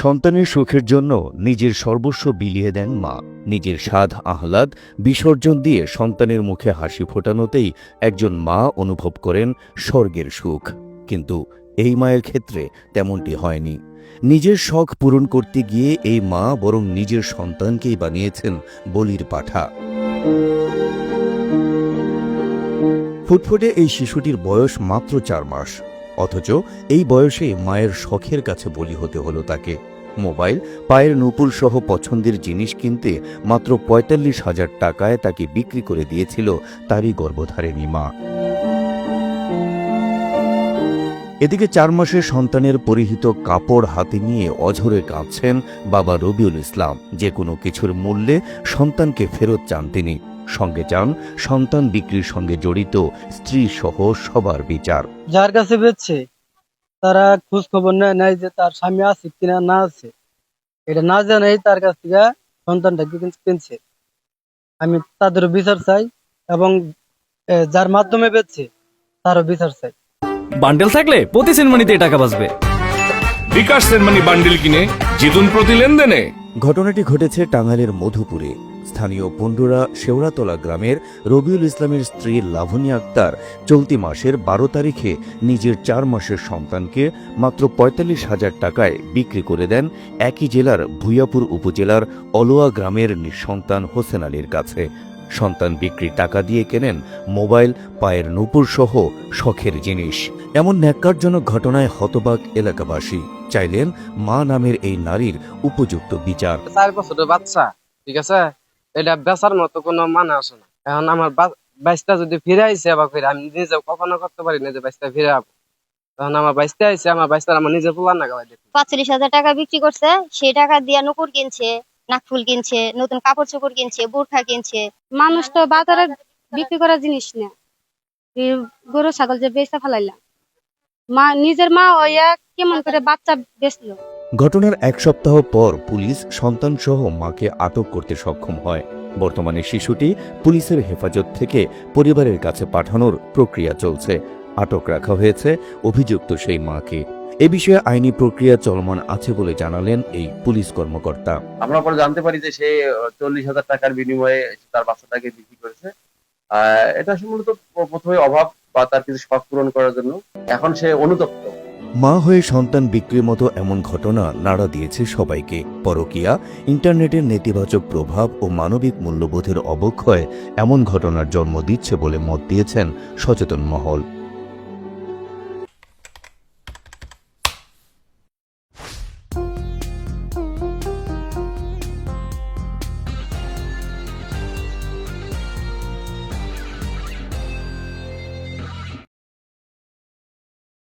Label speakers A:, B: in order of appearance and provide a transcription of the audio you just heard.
A: সন্তানের সুখের জন্য নিজের সর্বস্ব বিলিয়ে দেন মা। নিজের স্বাদ আহ্লাদ বিসর্জন দিয়ে সন্তানের মুখে হাসি ফোটানোতেই একজন মা অনুভব করেন স্বর্গের সুখ। কিন্তু এই মায়ের ক্ষেত্রে তেমনটি হয়নি। নিজের শখ পূরণ করতে গিয়ে এই মা বরং নিজের সন্তানকেই বানিয়েছেন বলির পাঠা। ফুটফুটে এই শিশুটির বয়স মাত্র 4 মাস, অথচ এই বয়সে মায়ের শখের কাছে বলি হতে হলো তাকে। মোবাইল, পায়ের নূপুর সহ পছন্দের জিনিস কিনতে মাত্র ৪৫,০০০ টাকায় তাকে বিক্রি করে দিয়েছিল তারই গর্ভধারিণী মা। এদিকে 4 মাসের সন্তানের পরিহিত কাপড় হাতে নিয়ে অঝরে কাঁদছেন বাবা রবিউল ইসলাম। যে কোনো কিছুর মূল্যে সন্তানকে ফেরত চান তিনি। সঙ্গে চান সন্তান বিক্রির সঙ্গে জড়িত স্ত্রী সহ সবার বিচার।
B: যার কাছে বেচছে তারা খোঁজ খবর নেয় যে তার স্বামী আছে কিনা না আছে, এটা না জানাই তার কাছ থেকে সন্তানটাকে কিনছে। আমি তাদেরও বিচার চাই এবং যার মাধ্যমে বেচছে তারও বিচার চাই।
C: বান্ডেল থাকলে প্রতি সেনমানিতে টাকা বাঁচবে।
D: বিকাশ সেনমানি বান্ডেল কিনে জিতুন প্রতি লেনদেনে।
A: ঘটনাটি ঘটেছে টাঙ্গাইলের মধুপুরে। স্থানীয় পন্ডুরা শেওড়াতলা গ্রামের রবিউল ইসলামের স্ত্রী লাভনী আক্তার চলতি মাসের 12 তারিখে নিজের 4 মাসের সন্তানকে মাত্র ৪৫,০০০ টাকায় বিক্রি করে দেন একই জেলার ভুইয়াপুর উপজেলার অলুয়া গ্রামের নিঃসন্তান হোসেন আলীর কাছে। সন্তান বিক্রির টাকা দিয়ে কেনেন মোবাইল, পায়ের নূপুর সহ শখের জিনিস। এমন ন্যাক্কারজনক ঘটনায় হতবাক এলাকাবাসী। চাইলেন মা নামের এই নারীর উপযুক্ত বিচার।
E: 4 বছরের বাচ্চা, ঠিক আছে, এটা বেচার মতো কোনো মানে আসে না। এখন আমার বাইশটা যদি ফিরে আইসে বা ফিরে আমি নিজে কখনো করতে পারি না যে বাইশটা ফিরে যাবো। তখন আমার বাইশটা আইসে, আমার বাইশটা আমার নিজে পোলার না গাওয়াই।
F: ৪৫,০০০ টাকা বিক্রি করছে, সেই টাকা দিয়ে নুপুর কিনছে, নাকফুল কিনছে, নতুন কাপড় চোপড় কিনছে, বোরখা কিনছে।
G: মানুষ তো বাজারে বিক্রি করার জিনিস না, গরু ছাগল যে বেচা ফেলাইলাম, মা নিজের মা হইয়া কেমন করে বাচ্চা বেচলো।
A: ঘটনার 1 সপ্তাহ পর পুলিশ সন্তান সহ মাকে আটক করতে সক্ষম হয়। বর্তমানে শিশুটি পুলিশের হেফাজত থেকে পরিবারের কাছে পাঠানোর প্রক্রিয়া চলছে। আটক রাখা হয়েছে অভিযুক্ত সেই মাকে। এ বিষয়ে আইনি প্রক্রিয়া চলমান আছে বলে জানালেন এই পুলিশ কর্মকর্তা।
H: আমরা পরে জানতে পারি যে সে ৪০,০০০ টাকার বিনিময়ে তার বাচ্চাটাকে বিক্রি করেছে। এটা মূলত প্রথমে অভাব বা তার কিছু শখ পূরণ করার জন্য। এখন সে অনুতপ্ত।
A: মা হয়ে সন্তান বিক্রির মতো এমন ঘটনা নাড়া দিয়েছে সবাইকে। পরকীয়া, ইন্টারনেটের নেতিবাচক প্রভাব ও মানবিক মূল্যবোধের অবক্ষয় এমন ঘটনার জন্ম দিচ্ছে বলে মত দিয়েছেন সচেতন মহল।